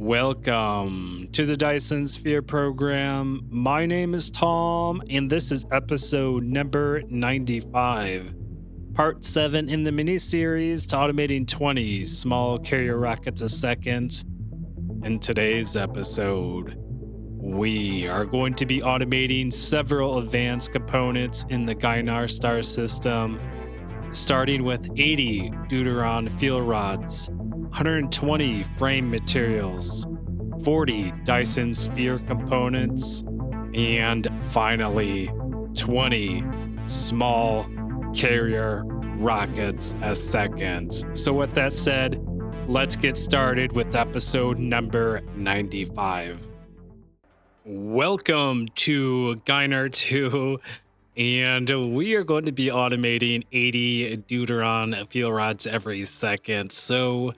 Welcome to the Dyson Sphere program. My name is Tom, and this is episode number 95, part 7 in the mini-series to automating 20 small carrier rockets a second. In today's episode, we are going to be automating several advanced components in the Gynar star system, starting with 80 deuteron fuel rods, 120 frame materials, 40 Dyson Sphere components, and finally 20 small carrier rockets a second. So with that said, let's get started with episode number 95. Welcome to Gynar 2. And we are going to be automating 80 deuteron fuel rods every second. So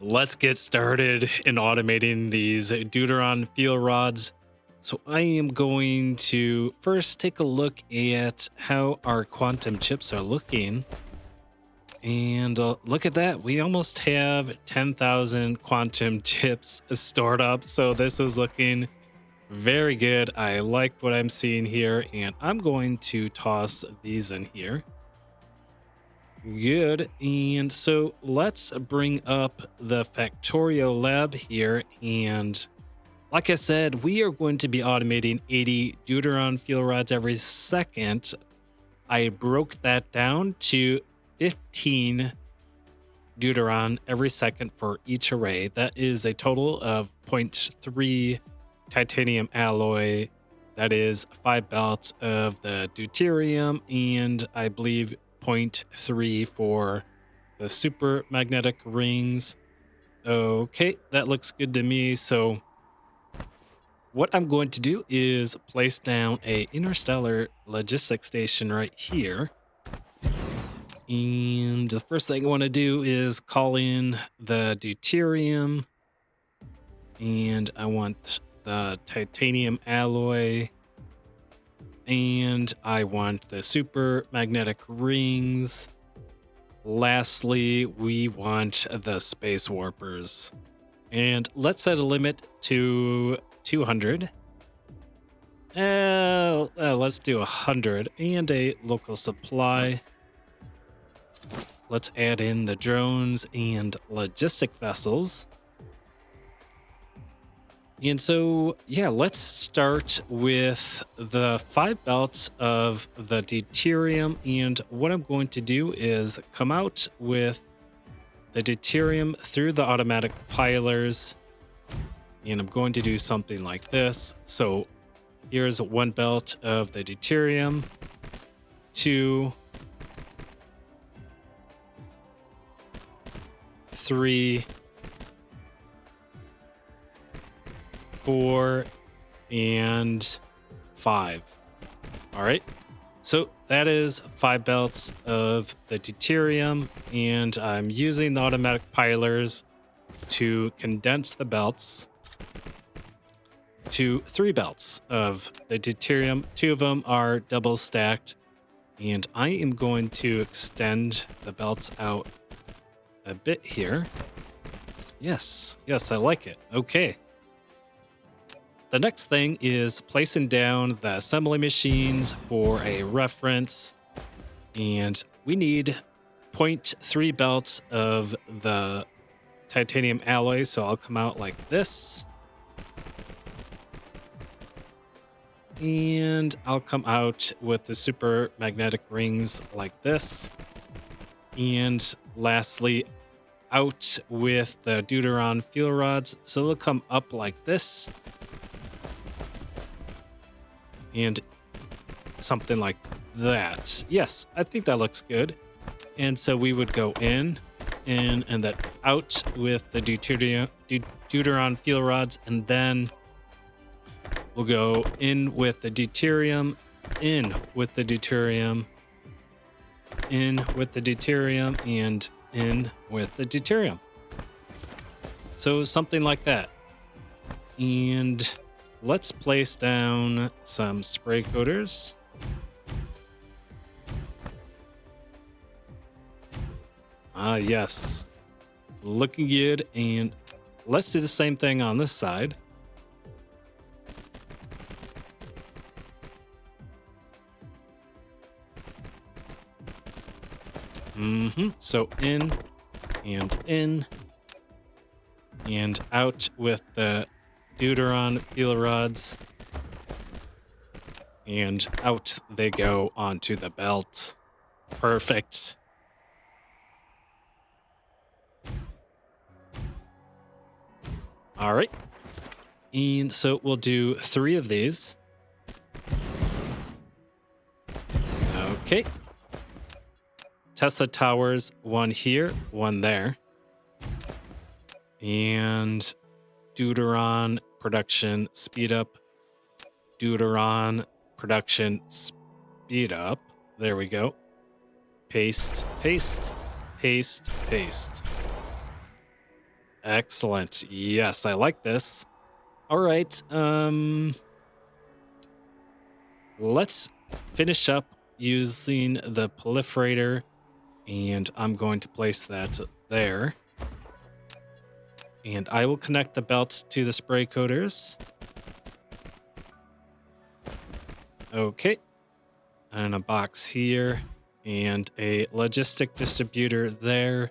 let's get started in automating these deuteron fuel rods. So I am going to first take a look at how our quantum chips are looking. And look at that. We almost have 10,000 quantum chips stored up. So this is looking very good. I like what I'm seeing here, and I'm going to toss these in here. Good. And so let's bring up the Factorio lab here. And like I said, we are going to be automating 80 deuteron fuel rods every second. I broke that down to 15 deuteron every second for each array. That is a total of 0.3 titanium alloy. That is 5 belts of the deuterium, and I believe 0.3 for the super magnetic rings. Okay, that looks good to me. So what I'm going to do is place down a interstellar logistics station right here. And the first thing I want to do is call in the deuterium, and I want the titanium alloy, and I want the super magnetic rings. Lastly, we want the space warpers. And let's set a limit to 200. Let's do 100 and a local supply. Let's add in the drones and logistic vessels. And so, yeah, let's start with the 5 belts of the deuterium. And what I'm going to do is come out with the deuterium through the automatic pilers. And I'm going to do something like this. So here's 1 belt of the deuterium, 2, 3, 4, and 5. All right. So that is 5 belts of the deuterium, and I'm using the automatic pilers to condense the belts to 3 belts of the deuterium. 2 of them are double stacked, and I am going to extend the belts out a bit here. Yes, I like it. Okay. The next thing is placing down the assembly machines for a reference, and we need 0.3 belts of the titanium alloy, so I'll come out like this. And I'll come out with the super magnetic rings like this. And lastly, out with the deuteron fuel rods, so they'll come up like this. And something like that. Yes, I think that looks good. And so we would go in and then out with the deuteron fuel rods, and then we'll go in with the deuterium, in with the deuterium, in with the deuterium, and in with the deuterium. So something like that. And let's place down some spray coaters. Ah, yes. Looking good. And let's do the same thing on this side. So in and out with the deuteron fuel rods, and out they go onto the belt. Perfect. All right. And so we'll do 3 of these. Okay. Tesla towers, 1 here, 1 there. And deuteron production speed up. Deuteron production speed up. There we go. Paste, paste, paste, paste. Excellent. Yes, I like this. All right. Let's finish up using the proliferator, and I'm going to place that there. And I will connect the belts to the spray coaters. Okay. And a box here, and a logistic distributor there.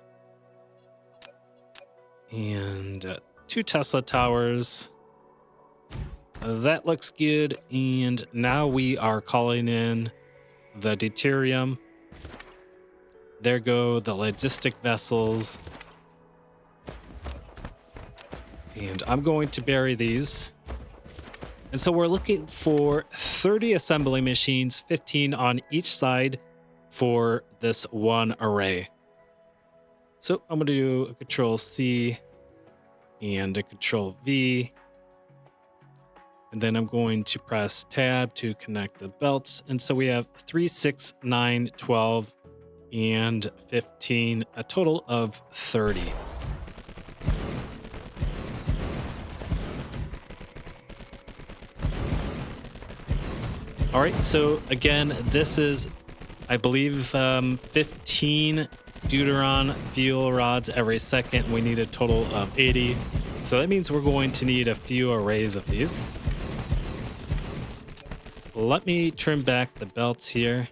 And 2 Tesla towers. That looks good. And now we are calling in the deuterium. There go the logistic vessels. And I'm going to bury these. And so we're looking for 30 assembly machines, 15 on each side for this one array. So I'm going to do a Control C and a Control V. And then I'm going to press Tab to connect the belts. And so we have 3, 6, 9, 12, and 15, a total of 30. All right, so again, this is, I believe, 15 deuteron fuel rods every second. We need a total of 80. So that means we're going to need a few arrays of these. Let me trim back the belts here.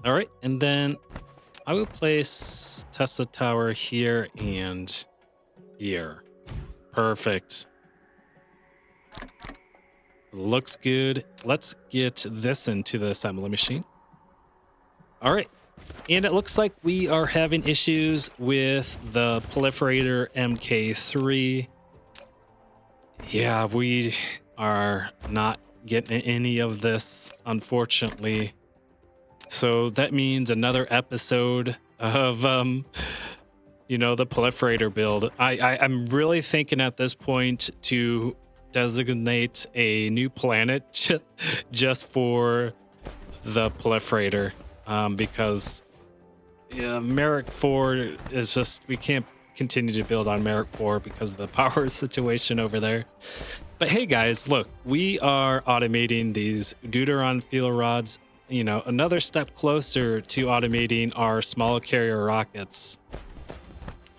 All right, and then I will place Tesla tower here and here. Perfect. Looks good. Let's get this into the assembly machine. All right. And it looks like we are having issues with the proliferator MK3. Yeah, we are not getting any of this, unfortunately. So that means another episode of, the proliferator build. I'm really thinking at this point to designate a new planet just for the proliferator, because Merrick 4 is just, we can't continue to build on Merrick 4 because of the power situation over there. But hey guys, look, we are automating these deuteron fuel rods. Another step closer to automating our small carrier rockets.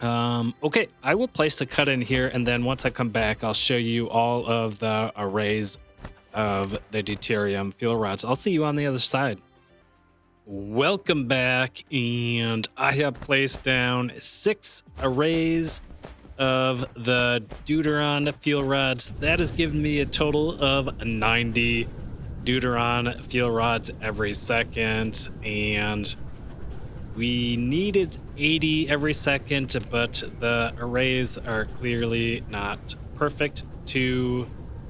Okay, I will place a cut in here, and then once I come back, I'll show you all of the arrays of the deuterium fuel rods. I'll see you on the other side. Welcome back, and I have placed down 6 arrays of the deuteron fuel rods. That has given me a total of 90 deuteron fuel rods every second, and we needed 80 every second, but the arrays are clearly not perfect to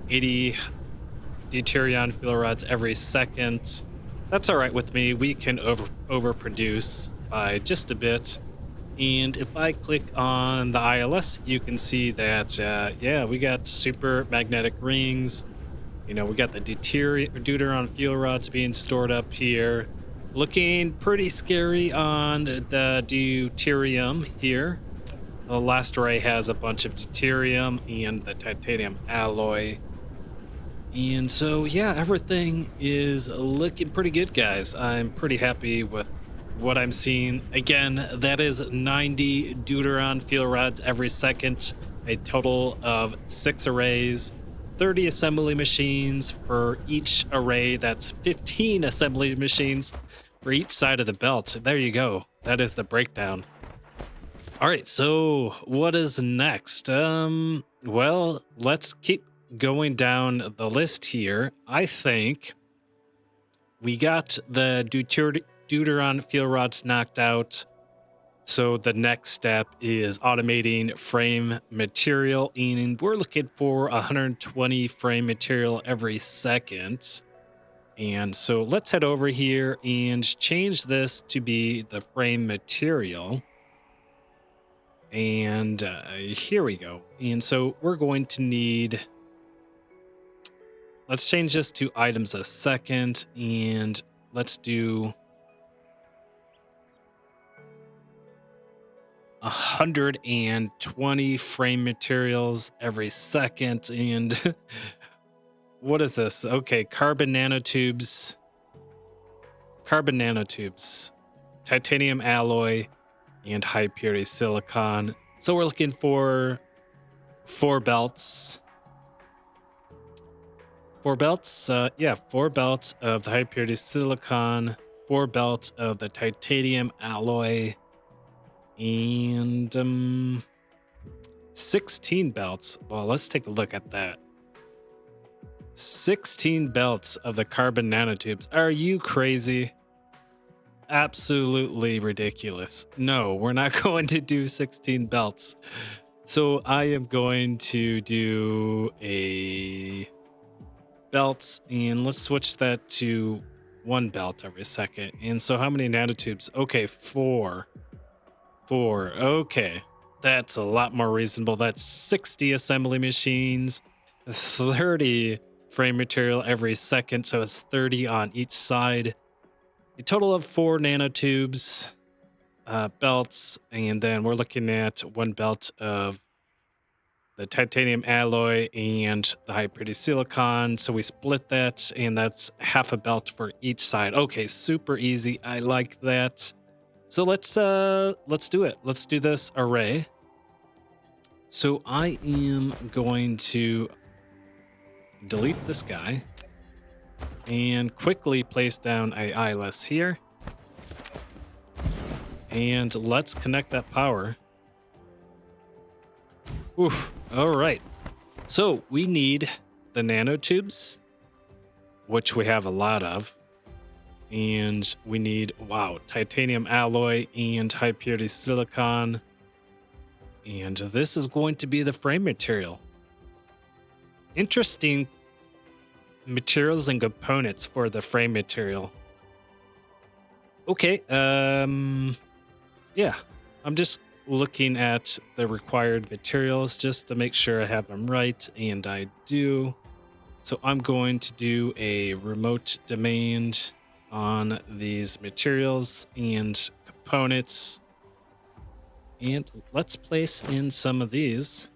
80 deuterion fuel rods every second. That's all right with me. We can overproduce by just a bit. And if I click on the ILS, you can see that, we got super magnetic rings. We got the deuteron fuel rods being stored up here. Looking pretty scary on the deuterium here. The last array has a bunch of deuterium and the titanium alloy. And so, yeah, everything is looking pretty good, guys. I'm pretty happy with what I'm seeing. Again, that is 90 deuteron fuel rods every second, a total of 6 arrays, 30 assembly machines for each array. That's 15 assembly machines for each side of the belt. There you go. That is the breakdown. All right, so what is next? Well, let's keep going down the list here. I think we got the deuteron fuel rods knocked out. So the next step is automating frame material, and we're looking for 120 frame material every second. And so let's head over here and change this to be the frame material. And here we go. And so we're going to need, let's change this to items a second, and let's do 120 frame materials every second. And what is this? Okay, carbon nanotubes, titanium alloy, and high purity silicon. So we're looking for 4 belts. 4 belts, yeah, 4 belts of the high purity silicon, 4 belts of the titanium alloy, and 16 belts. Well, let's take a look at that. 16 belts of the carbon nanotubes. Are you crazy? Absolutely ridiculous. No, we're not going to do 16 belts. So I am going to do a belts, and let's switch that to 1 belt every second. And so how many nanotubes? Okay, 4. 4. Okay, that's a lot more reasonable. That's 60 assembly machines, 30 frame material every second. So it's 30 on each side. A total of 4 nanotubes, belts, and then we're looking at 1 belt of the titanium alloy and the high purity silicon. So we split that, and that's half a belt for each side. Okay, super easy. I like that. So let's do it. Let's do this array. So I am going to delete this guy and quickly place down a eyeless here. And let's connect that power. Oof. All right. So we need the nanotubes, which we have a lot of. And we need, wow, titanium alloy and high purity silicon. And this is going to be the frame material. Interesting materials and components for the frame material. Okay, yeah, I'm just looking at the required materials just to make sure I have them right, and I do. So I'm going to do a remote demand on these materials and components. And let's place in some of these.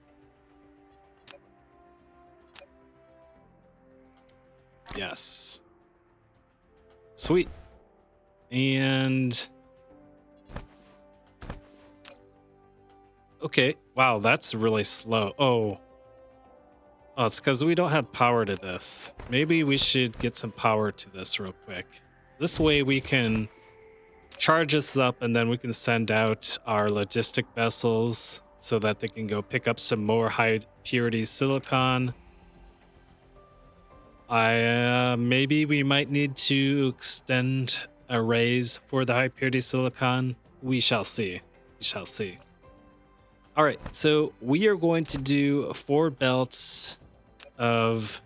Yes. Sweet. And okay, wow, that's really slow. Oh, it's because we don't have power to this. Maybe we should get some power to this real quick. This way we can charge this up, and then we can send out our logistic vessels so that they can go pick up some more high purity silicon. Maybe we might need to extend arrays for the high purity silicon. We shall see. We shall see. All right, so we are going to do 4 belts of,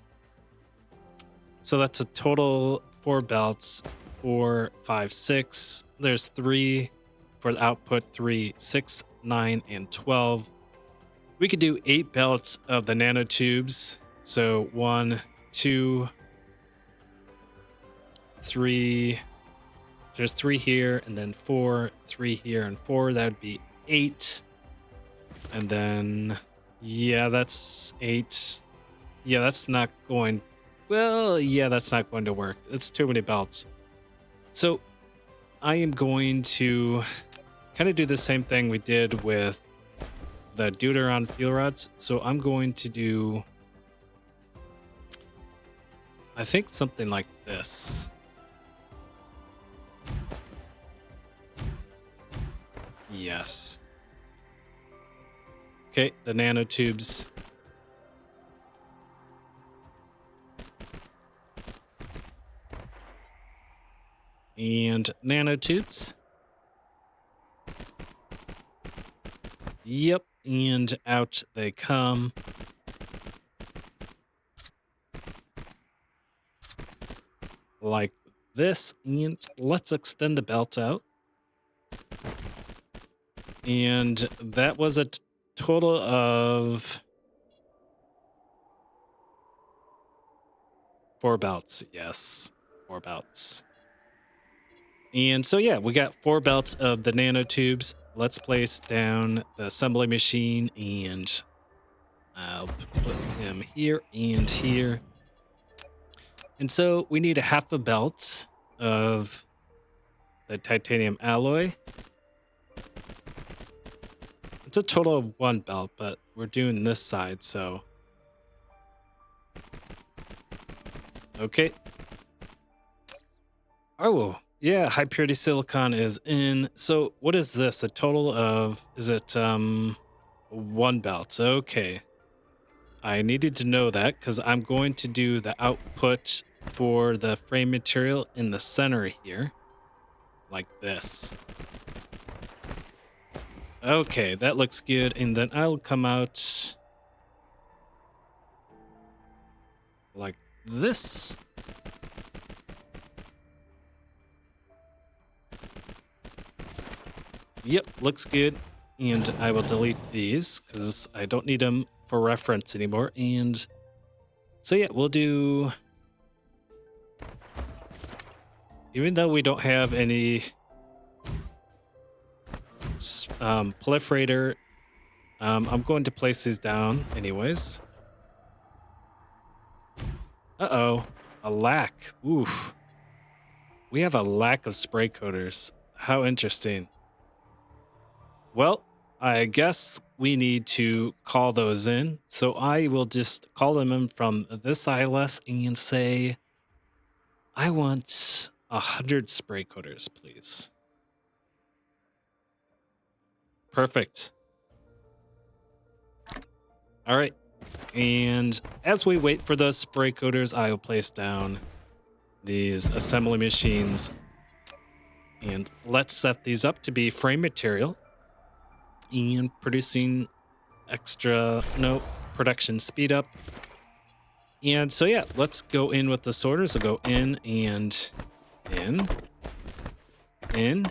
so that's a total 4 belts, 4, 5, 6. There's 3 for the output, 3, 6, 9, and 12. We could do 8 belts of the nanotubes. So 1, 2, 3. There's 3 here, and then 4, 3 here, and 4. That would be 8. And then, yeah, that's 8. Yeah, that's not going Well, yeah, that's not going to work. It's too many belts. So I am going to kind of do the same thing we did with the deuteron fuel rods. So I'm going to do, I think, something like this. Yes. Okay, the nanotubes. And nanotubes. Yep, and out they come. Like this, and let's extend the belt out. And that was a total of 4 belts. Yes, 4 belts. And so, yeah, we got 4 belts of the nanotubes. Let's place down the assembly machine, and I'll put him here and here. And so we need a half a belt of the titanium alloy. It's a total of 1 belt, but we're doing this side, so. Okay. Oh, yeah, high purity silicon is in. So what is this? A total of, is it 1 belt? Okay. I needed to know that because I'm going to do the output for the frame material in the center here. Like this. Okay, that looks good. And then I'll come out like this. Yep, looks good. And I will delete these because I don't need them for reference anymore. And so yeah, we'll do, even though we don't have any proliferator, I'm going to place these down anyways. Uh-oh, a lack. Oof. We have a lack of spray coaters. How interesting. Well, I guess we need to call those in. So I will just call them in from this ILS and say, I want 100 spray coaters, please. Perfect. All right. And as we wait for those spray coaters, I will place down these assembly machines. And let's set these up to be frame material. And producing extra, no, production speed up. And so yeah, let's go in with the sorters. We'll go in and in, in,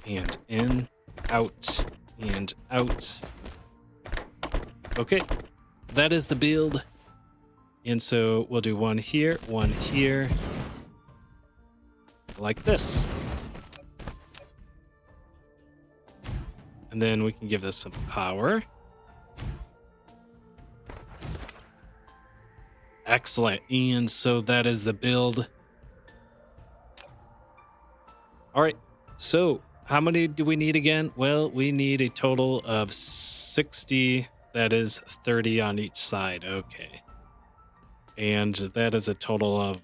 and in, out, and out. Okay, that is the build. And so we'll do one here, like this. And then we can give this some power. Excellent. And so that is the build. All right. So how many do we need again? Well, we need a total of 60. That is 30 on each side. Okay. And that is a total of,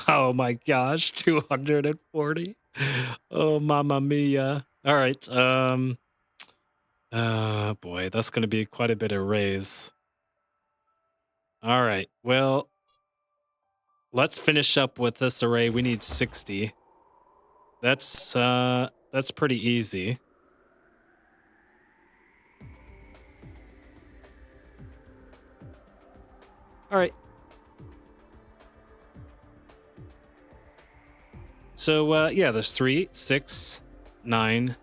oh my gosh, 240. Oh, mamma mia. All right. Boy, that's going to be quite a bit of raise. All right. Well, let's finish up with this array. We need 60. That's pretty easy. All right. So, yeah, there's 3, 6, 9,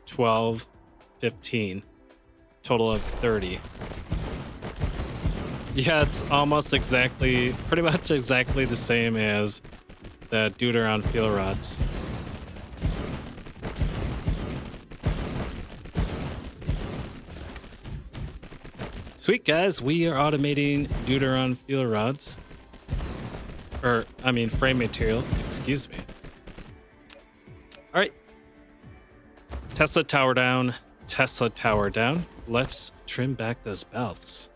12, 15. Total of 30. Yeah, it's almost exactly, pretty much exactly the same as the deuteron fuel rods. Sweet, guys, we are automating deuteron fuel rods. Or, I mean, frame material. Excuse me. All right. Tesla tower down. Tesla tower down. Let's trim back those belts.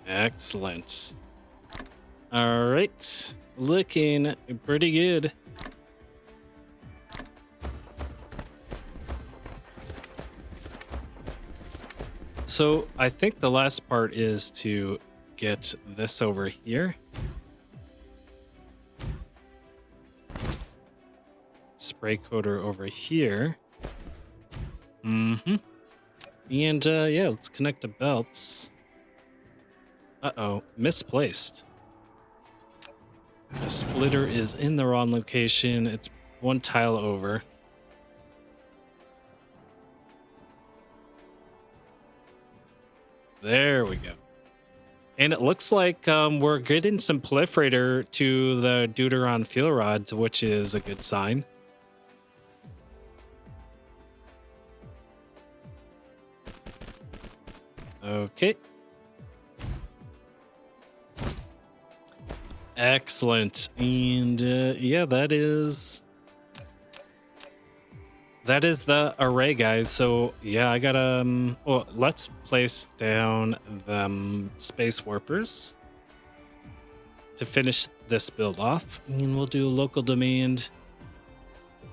Excellent. All right. Looking pretty good. So I think the last part is to get this over here. Spray coater over here. And yeah, let's connect the belts. Uh-oh, misplaced. The splitter is in the wrong location. It's one tile over. There we go. And it looks like we're getting some proliferator to the deuteron fuel rods, which is a good sign. Okay. Excellent. And yeah, that is the array, guys. So yeah, I gotta well, let's place down the space warpers to finish this build off, and we'll do local demand.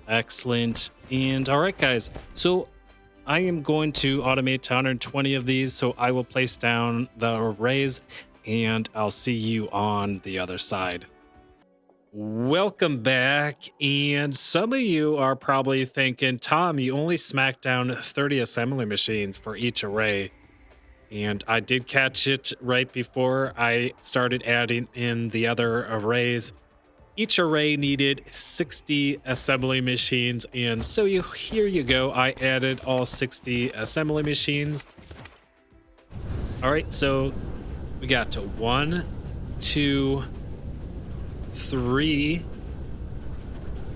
Excellent. And all right, guys, so I am going to automate to 120 of these, so I will place down the arrays and I'll see you on the other side. Welcome back. And some of you are probably thinking, Tom, you only smacked down 30 assembly machines for each array. And I did catch it right before I started adding in the other arrays. Each array needed 60 assembly machines. And so here you go. I added all 60 assembly machines. All right, so we got to 1, 2, 3,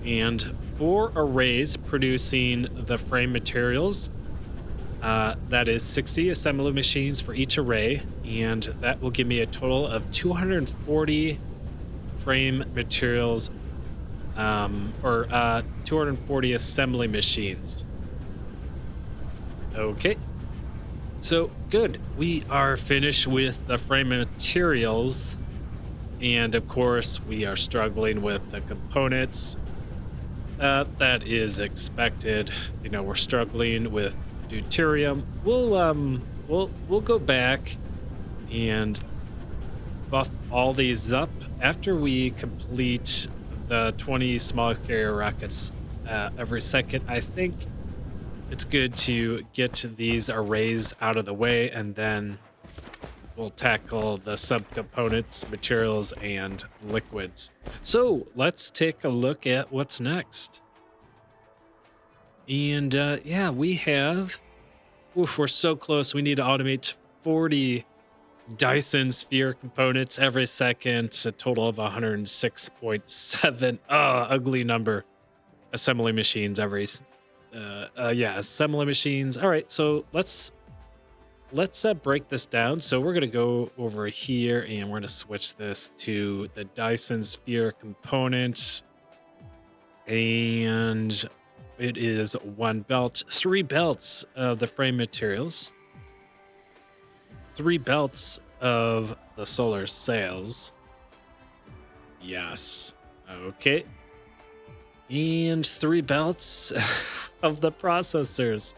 and 4 arrays producing the frame materials. That is 60 assembly machines for each array, and that will give me a total of 240 frame materials, or 240 assembly machines. Okay. So good, we are finished with the frame materials, and of course we are struggling with the components. That is expected. You know, we're struggling with deuterium. We'll go back and buff all these up after we complete the 20 small carrier rockets every second. I think it's good to get these arrays out of the way, and then we'll tackle the subcomponents, materials, and liquids. So let's take a look at what's next. And yeah, we have, we're so close. We need to automate 40 Dyson sphere components every second, a total of 106.7, ugly number, assembly machines every yeah, assembly machines. All right, so let's break this down. So we're gonna go over here and we're gonna switch this to the Dyson sphere component, and it is 1 belt, 3 belts of the frame materials, 3 belts of the solar sails. Yes. Okay. And 3 belts of the processors.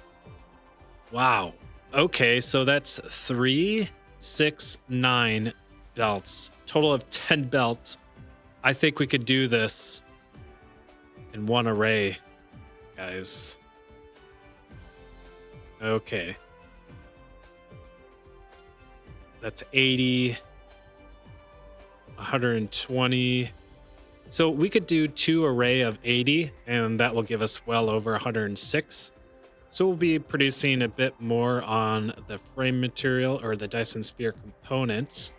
Wow. Okay, so that's 3, 6, 9 belts. Total of 10 belts. I think we could do this in one array, guys. Okay. That's 80, 120. So we could do 2 array of 80, and that will give us well over 106. So we'll be producing a bit more on the frame material or the Dyson sphere components,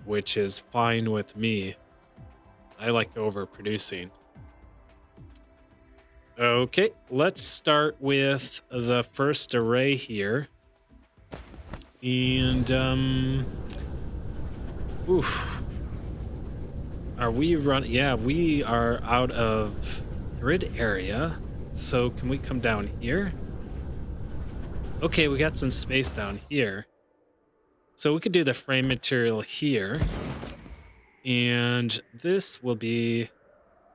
which is fine with me. I like overproducing. Okay, let's start with the first array here. And oof. Are we running? Yeah, we are out of grid area. So can we come down here? Okay, we got some space down here. So we could do the frame material here. And this will be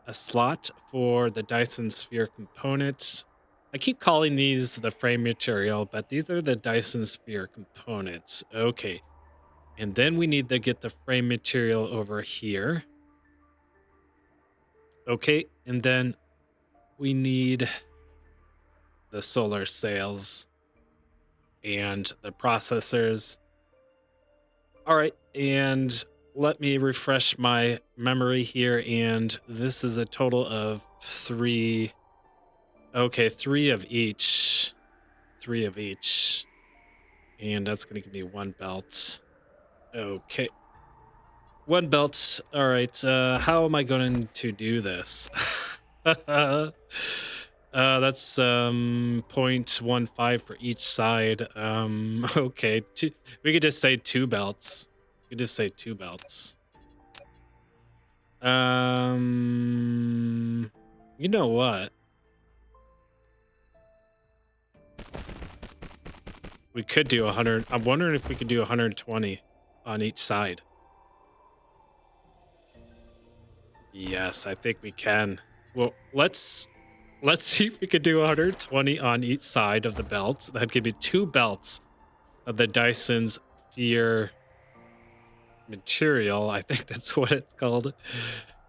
a slot for the Dyson sphere components. I keep calling these the frame material, but these are the Dyson sphere components. Okay. And then we need to get the frame material over here. Okay. And then we need the solar sails and the processors. All right. And let me refresh my memory here. And this is a total of 3. Okay, 3 of each. 3 of each. And that's going to give me 1 belt. Okay. 1 belt. All right. How am I going to do this? That's 0.15 for each side. Okay. We could just say 2 belts. We could just say 2 belts. You know what? We could do 100. I'm wondering if we could do 120 on each side. Yes, I think we can. Well, let's see if we could do 120 on each side of the belts. That'd give me 2 belts of the Dyson's sphere material. I think that's what it's called.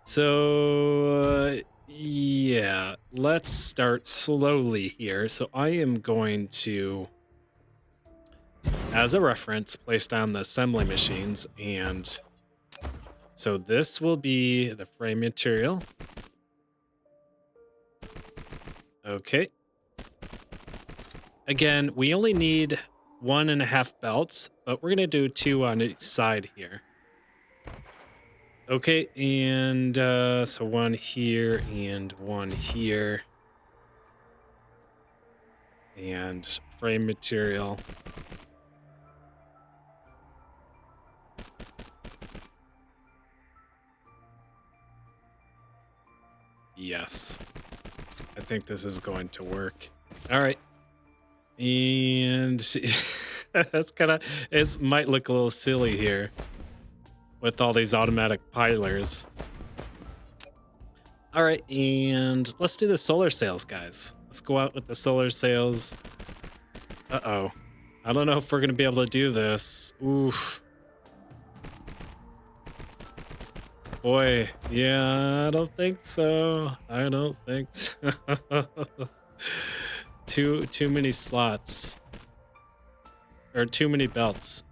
So, yeah, let's start slowly here. So I am going to, as a reference, place down the assembly machines. And so this will be the frame material. Okay. Again, we only need 1.5 belts, but we're going to do 2 on each side here. Okay, and so 1 here and 1 here. And frame material. Yes. I think this is going to work. All right. And that's kind of, it might look a little silly here with all these automatic pilers. All right, and let's do the solar sails, guys. Let's go out with the solar sails. Uh-oh. I don't know if we're going to be able to do this. Oof. Boy, yeah, I don't think so. I don't think so. Too many slots. Or too many belts.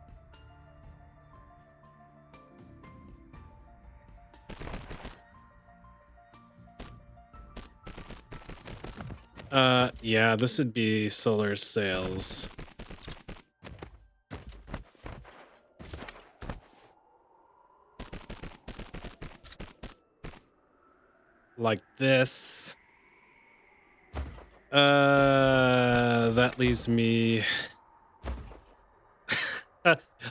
Yeah, this would be solar sails. Like this. That leaves me...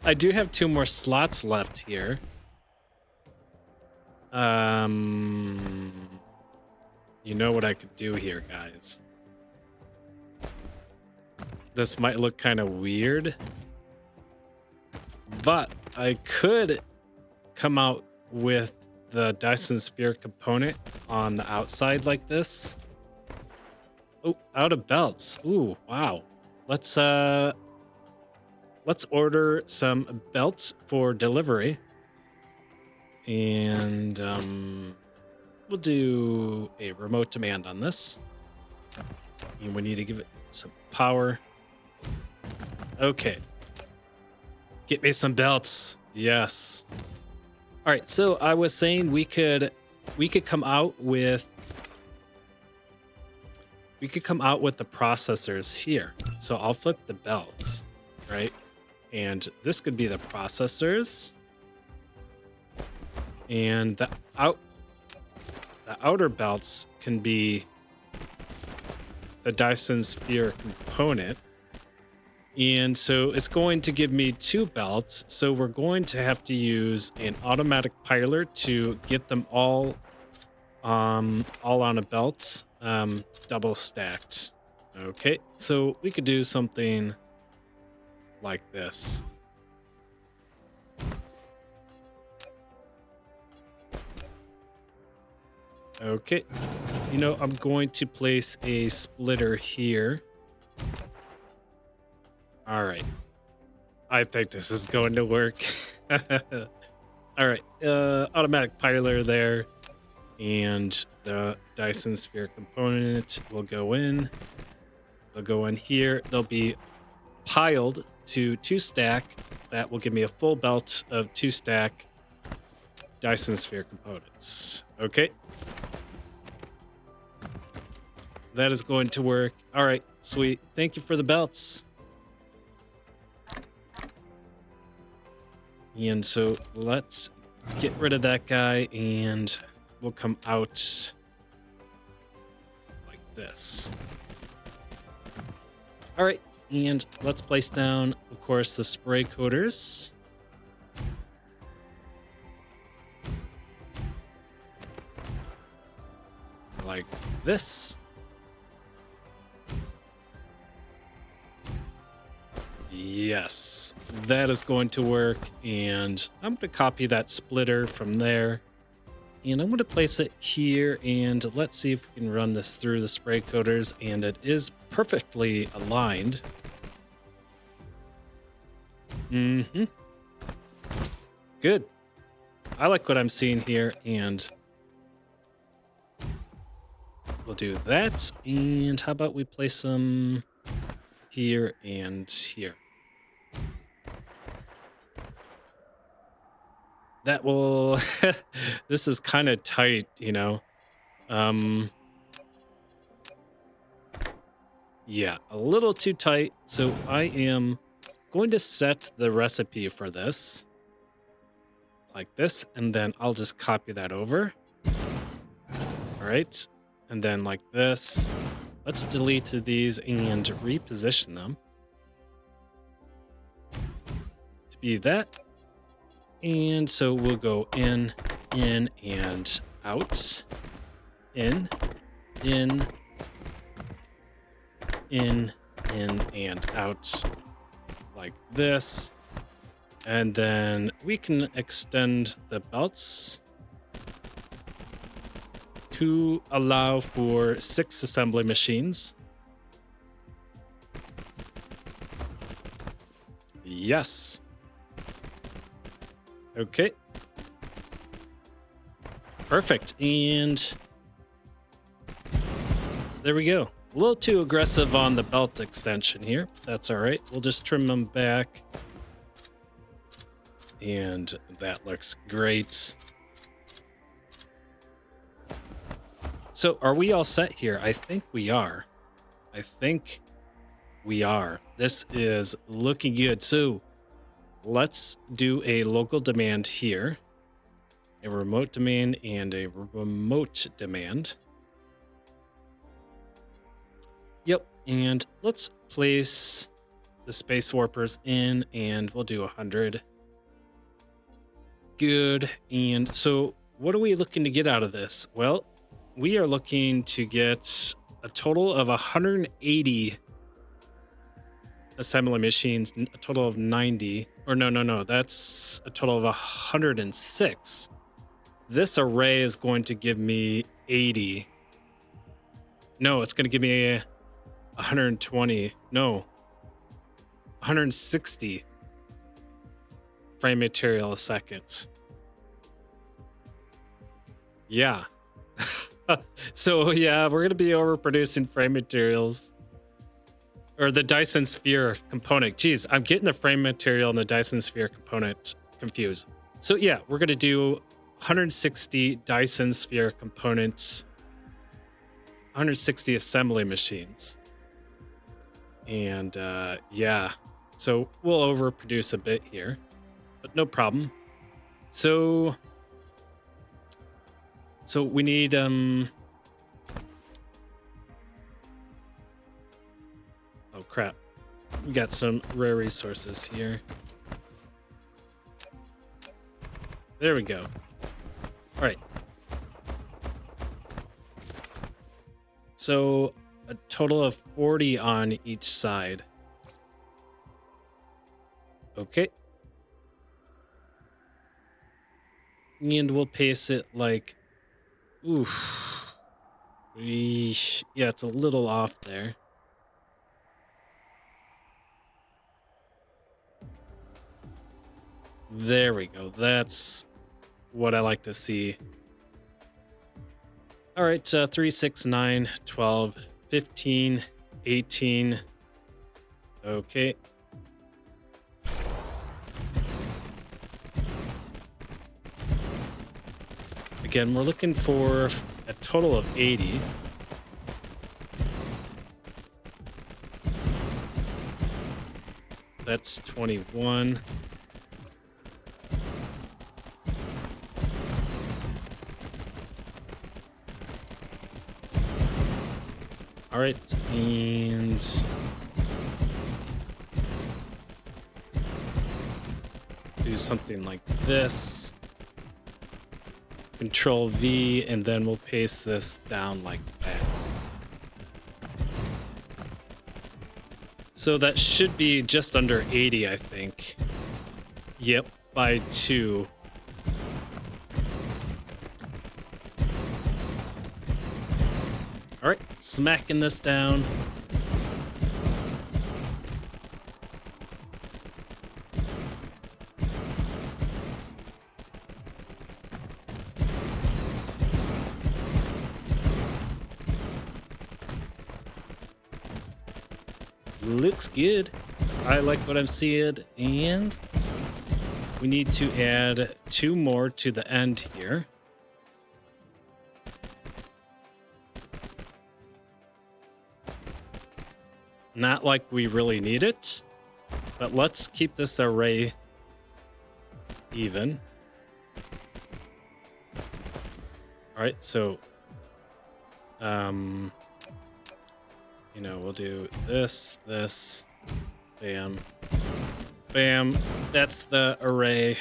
I do have 2 more slots left here. You know what I could do here, guys. This might look kind of weird, but I could come out with the Dyson sphere component on the outside like this. Oh, out of belts. Ooh, wow. Let's order some belts for delivery. And we'll do a remote demand on this. And we need to give it some power. Okay. Get me some belts. Yes. All right, so I was saying we could come out with the processors here. So I'll flip the belts, right? And this could be the processors. And the outer belts can be the Dyson sphere component. And so it's going to give me 2 belts. So we're going to have to use an automatic piler to get them all on a belt, double stacked. Okay, so we could do something like this. Okay, you know, I'm going to place a splitter here. All right, I think this is going to work. All right, automatic piler there, and the Dyson sphere component will go in. They'll go in here. They'll be piled to 2 stack. That will give me a full belt of 2 stack Dyson sphere components. Okay. That is going to work. All right, sweet. Thank you for the belts. And so let's get rid of that guy and we'll come out like this. All right, and let's place down, of course, the spray coaters. Like this. Yes, that is going to work. And I'm going to copy that splitter from there. And I'm going to place it here. And let's see if we can run this through the spray coaters. And it is perfectly aligned. Good. I like what I'm seeing here. And we'll do that. And how about we place them here and here. That will, this is kind of tight, you know. Yeah, a little too tight. So I am going to set the recipe for this like this, and then I'll just copy that over. All right, and then like this. Let's delete these and reposition them to be that. And so we'll go in, and out, in, and out like this. And then we can extend the belts to allow for 6 assembly machines. Yes. Okay. Perfect. And there we go. A little too aggressive on the belt extension here. That's all right. We'll just trim them back. And that looks great. So are we all set here? I think we are. This is looking good. So let's do a local demand here, a remote demand, and a remote demand. Yep, and let's place the space warpers in, and we'll do 100. Good, and so what are we looking to get out of this? Well, we are looking to get a total of 180 assembly machines, a total of 90. Or no, that's a total of 106. This array is going to give me 80. No, it's going to give me 120. No, 160 frame material a second. Yeah. So yeah, we're going to be overproducing frame materials. Or the Dyson sphere component. Geez, I'm getting the frame material and the Dyson sphere component confused. So yeah, we're going to do 160 Dyson sphere components, 160 assembly machines. And yeah, so we'll overproduce a bit here, but no problem. So we need oh crap. We got some rare resources here. There we go. All right. So a total of 40 on each side. Okay. And we'll pace it like, oof. Eesh. Yeah, it's a little off there. There we go. That's what I like to see. All right, 3, 6, 9, 12, 15, 18. Okay. Again, we're looking for a total of 80. That's 21. All right, and do something like this. Control V, and then we'll paste this down like that. So that should be just under 80, I think. Yep, by 2. All right, smacking this down. Looks good. I like what I'm seeing, and we need to add 2 more to the end here. Not like we really need it, but let's keep this array even. All right, so you know, we'll do this, bam, bam. That's the array.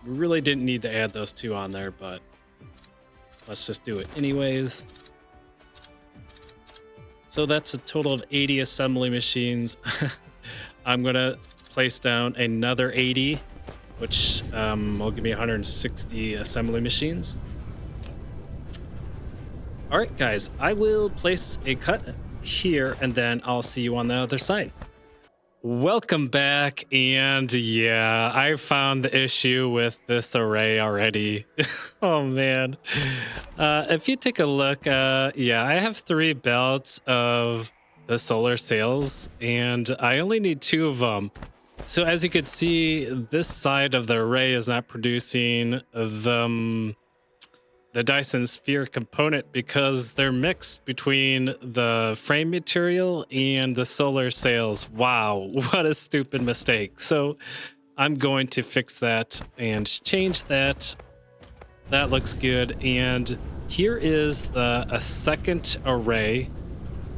We really didn't need to add those 2 on there, but let's just do it anyways. So that's a total of 80 assembly machines. I'm gonna place down another 80, which will give me 160 assembly machines. All right, guys, I will place a cut here, and then I'll see you on the other side. Welcome back, and yeah, I found the issue with this array already. Oh man. If you take a look, yeah, I have 3 belts of the solar sails, and I only need 2 of them. So as you can see, this side of the array is not producing the Dyson sphere component because they're mixed between the frame material and the solar sails. Wow, what a stupid mistake. So I'm going to fix that and change that. That looks good. And here is a second array,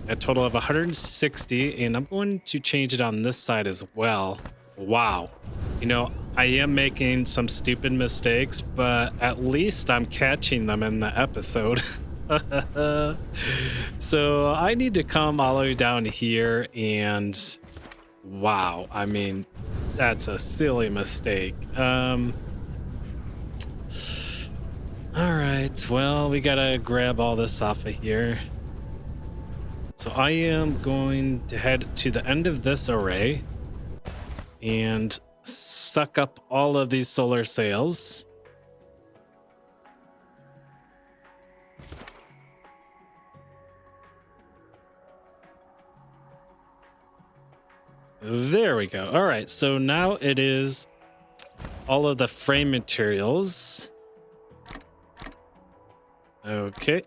a total of 160, and I'm going to change it on this side as well. Wow. You know, I am making some stupid mistakes, but at least I'm catching them in the episode. So I need to come all the way down here, and wow, I mean, that's a silly mistake. All right, well, we gotta grab all this off of here. So I am going to head to the end of this array and suck up all of these solar sails. There we go. All right, so now it is all of the frame materials. Okay.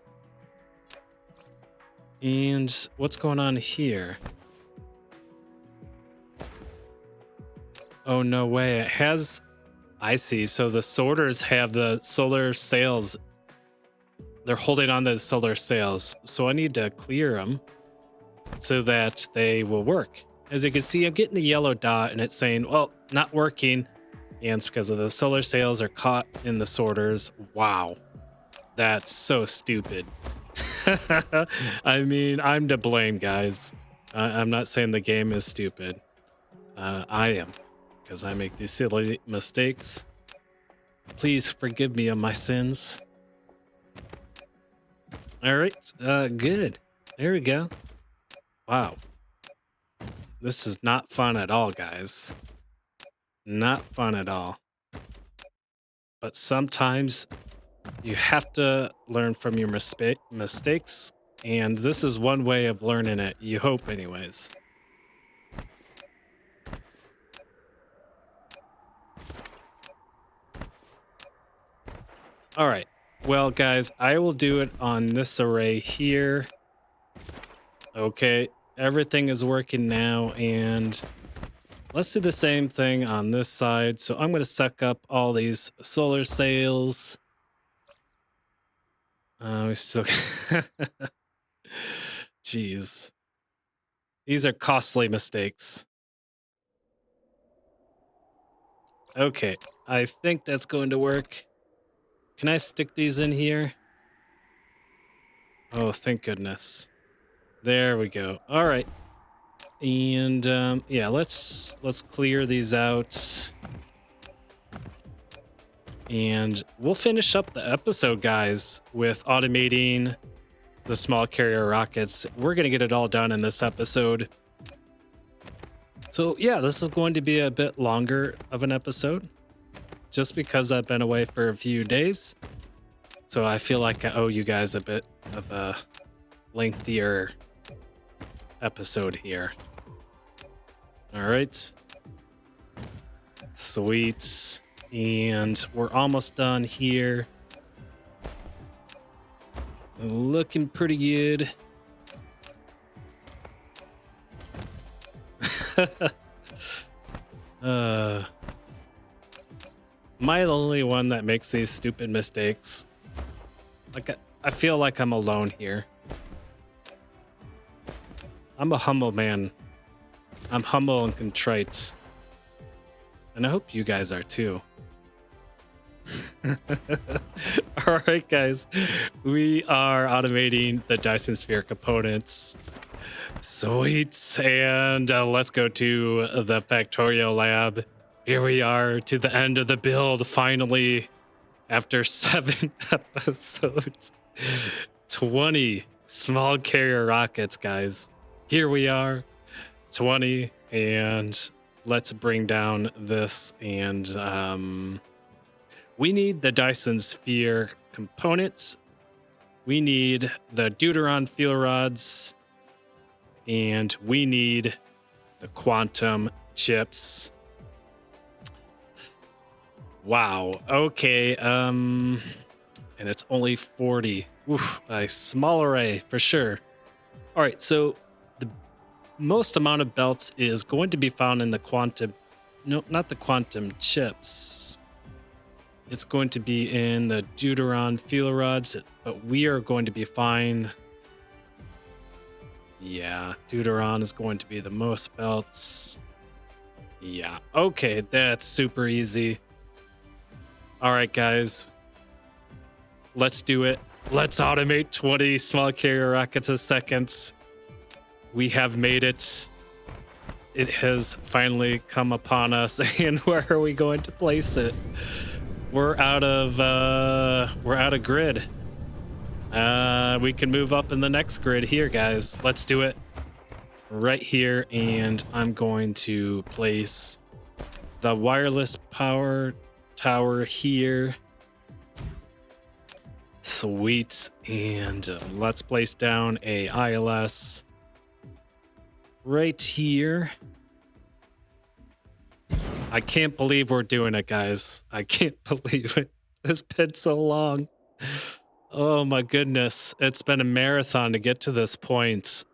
And what's going on here? Oh, no way. It has... I see. So the sorters have the solar sails. They're holding on to the solar sails. So I need to clear them so that they will work. As you can see, I'm getting the yellow dot and it's saying, well, not working. And it's because of the solar sails are caught in the sorters. Wow. That's so stupid. I mean, I'm to blame, guys. I'm not saying the game is stupid. I am, because I make these silly mistakes. Please forgive me of my sins. All right, good. There we go. Wow. This is not fun at all, guys. Not fun at all. But sometimes you have to learn from your mistakes, and this is one way of learning it. You hope, anyways. All right. Well, guys, I will do it on this array here. Okay, everything is working now, and let's do the same thing on this side. So I'm going to suck up all these solar sails. We still... Jeez. These are costly mistakes. Okay, I think that's going to work. Can I stick these in here? Oh, thank goodness. There we go. All right. And yeah, let's clear these out. And we'll finish up the episode, guys, with automating the small carrier rockets. We're going to get it all done in this episode. So yeah, this is going to be a bit longer of an episode, just because I've been away for a few days. So I feel like I owe you guys a bit of a lengthier episode here. All right. Sweet. And we're almost done here. Looking pretty good. Am I the only one that makes these stupid mistakes? Like, I feel like I'm alone here. I'm a humble man. I'm humble and contrite. And I hope you guys are too. All right, guys. We are automating the Dyson Sphere components. Sweet. And let's go to the Factorio lab. Here we are to the end of the build, finally. After 7 episodes. 20 small carrier rockets, guys. Here we are. 20. And let's bring down this. And we need the Dyson Sphere components. We need the deuteron fuel rods. And we need the quantum chips. Wow. Okay. And it's only 40. Oof, a small array for sure. All right. So the most amount of belts is going to be found in the quantum. No, not the quantum chips. It's going to be in the deuteron fuel rods, but we are going to be fine. Yeah, deuteron is going to be the most belts. Yeah. Okay. That's super easy. All right, guys, let's do it. Let's automate 20 small carrier rockets a second. We have made it. It has finally come upon us. And where are we going to place it? We're out of grid. We can move up in the next grid here, guys. Let's do it right here. And I'm going to place the wireless power tower here. Sweet. And let's place down a ILS right here. I can't believe we're doing it, guys. I can't believe it. It's been so long. Oh my goodness. It's been a marathon to get to this point.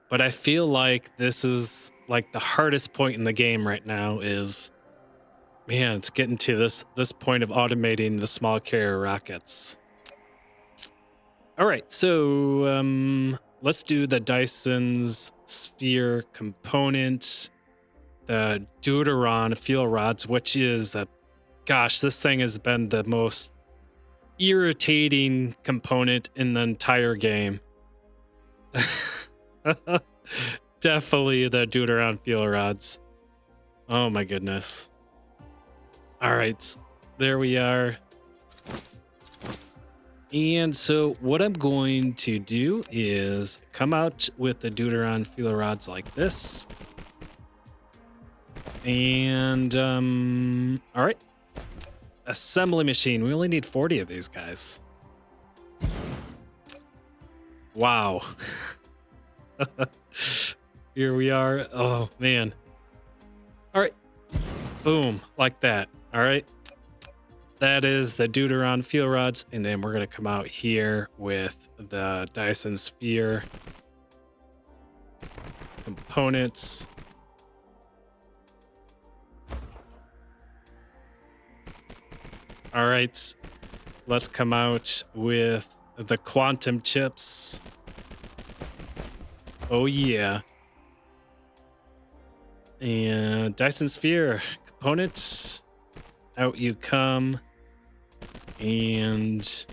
But I feel like this is like the hardest point in the game right now is, man, it's getting to this point of automating the small carrier rockets. All right, so let's do the Dyson's sphere component, the deuteron fuel rods, which is gosh, this thing has been the most irritating component in the entire game. Definitely the deuteron fuel rods. Oh my goodness. All right, there we are. And so what I'm going to do is come out with the deuteron fuel rods like this. And all right. Assembly machine. We only need 40 of these guys. Wow. Here we are. Oh man. All right. Boom, like that. All right. That is the deuteron fuel rods, and then we're gonna come out here with the Dyson sphere components. All right, let's come out with the quantum chips. Oh yeah. And Dyson sphere components, out you come. And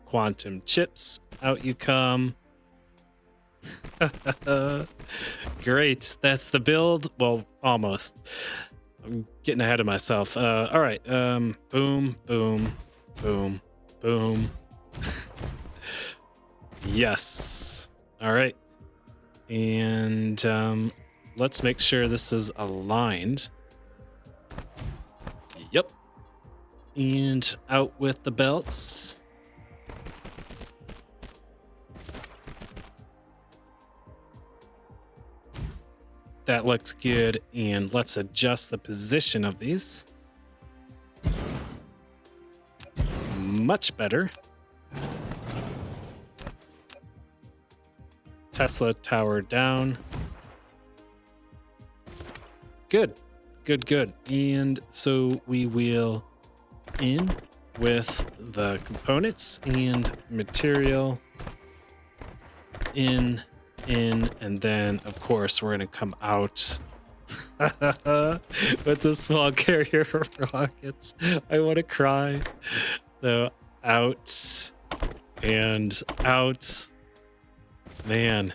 quantum chips, out you come. Great, that's the build. Well, almost. I'm getting ahead of myself. All right, boom, boom, boom, boom. Yes. All right. And let's make sure this is aligned. Yep. And out with the belts. That looks good. And let's adjust the position of these. Much better. Tesla tower down. Good. Good, good. And so we will in with the components and material in, and then of course we're going to come out with the small carrier rockets. I want to cry. So out and out. Man.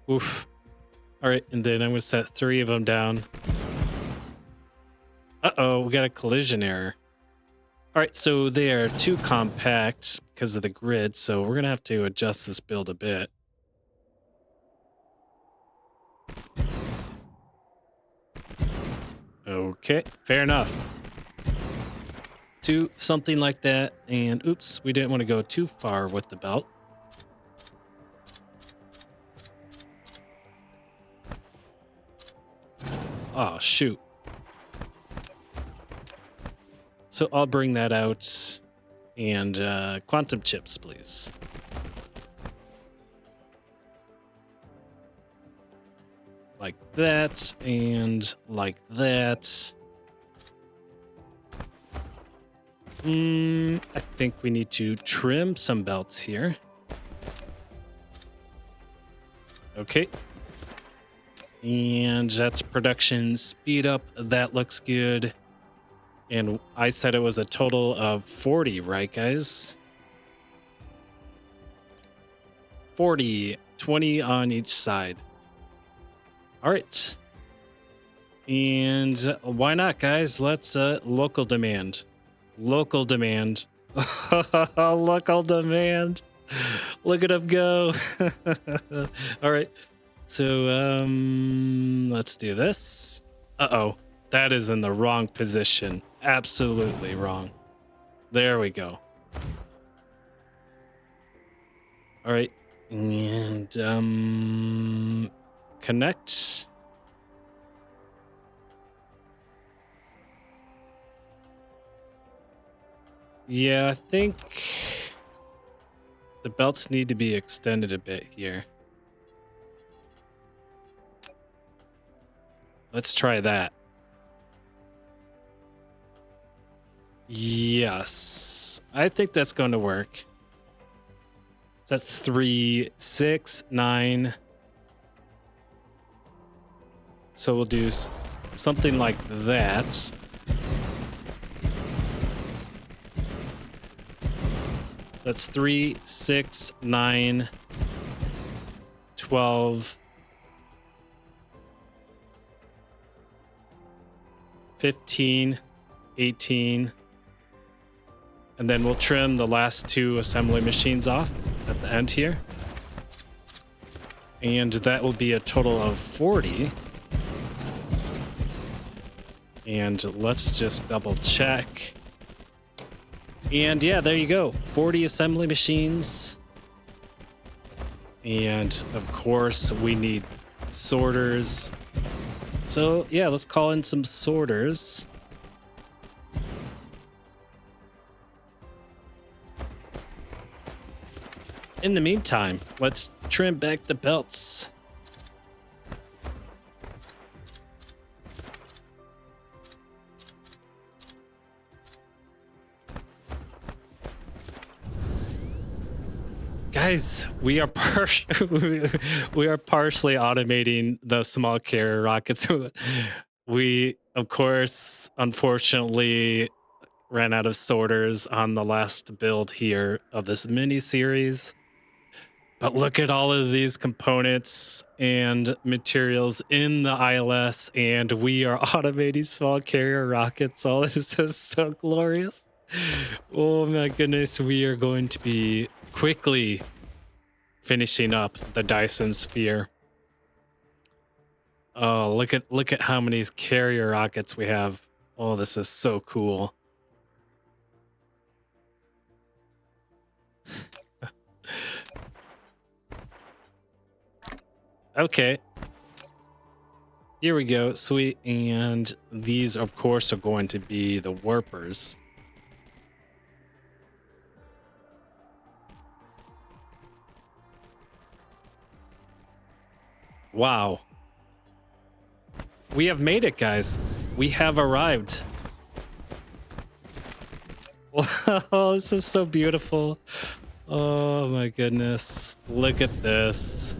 Oof. All right, and then I'm going to set 3 of them down. Uh-oh, we got a collision error. All right, so they are too compact because of the grid, so we're going to have to adjust this build a bit. Okay, fair enough. Do something like that, and oops, we didn't want to go too far with the belt. Oh, shoot. So I'll bring that out, and quantum chips, please. Like that, and like that. I think we need to trim some belts here. Okay. And that's production speed up. That looks good. And I said it was a total of 40, right, guys? 40, 20 on each side. All right. And why not, guys? Let's local demand. Local demand. Local demand. Look at him go. All right. So let's do this. Uh-oh. That is in the wrong position. Absolutely wrong. There we go. All right. And connect. Yeah, I think the belts need to be extended a bit here. Let's try that. Yes, I think that's going to work. That's 3, 6, 9. So we'll do something like that. That's 3, 6, 9, 12, 15, 18. And then we'll trim the last 2 assembly machines off at the end here. And that will be a total of 40. And let's just double check. And yeah, there you go. 40 assembly machines. And of course, we need sorters. So yeah, let's call in some sorters. In the meantime, let's trim back the belts. Guys, we are partially automating the small carrier rockets. We, of course, unfortunately, ran out of sorters on the last build here of this mini series. But look at all of these components and materials in the ILS, and we are automating small carrier rockets. All this is so glorious. Oh my goodness, we are going to be quickly finishing up the Dyson sphere. Oh, look at how many carrier rockets we have. Oh, this is so cool. Okay. Here we go. Sweet. And these, of course, are going to be the warpers. Wow. We have made it, guys. We have arrived. Oh, this is so beautiful. Oh my goodness. Look at this.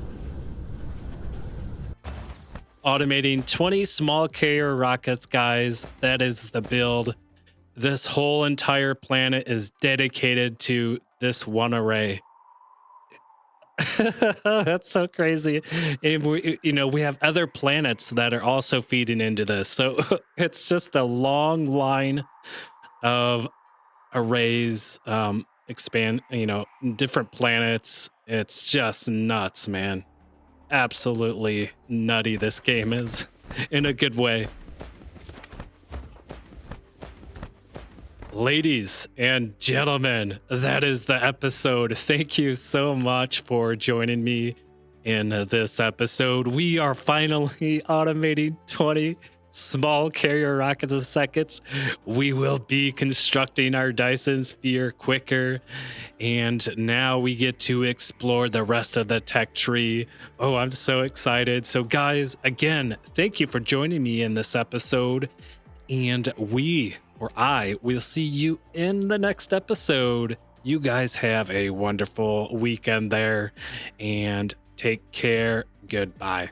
Automating 20 small carrier rockets, guys. That is the build. This whole entire planet is dedicated to this one array. That's so crazy. And we have other planets that are also feeding into this. So it's just a long line of arrays, expand, different planets. It's just nuts, man. Absolutely nutty this game is, in a good way. Ladies and gentlemen, that is the episode. Thank you so much for joining me in this episode. We are finally automating 20 small carrier rockets a second. We will be constructing our Dyson sphere quicker, and now we get to explore the rest of the tech tree. Oh, I'm so excited. So guys, again, thank you for joining me in this episode, and I will see you in the next episode. You guys have a wonderful weekend there, and take care. Goodbye.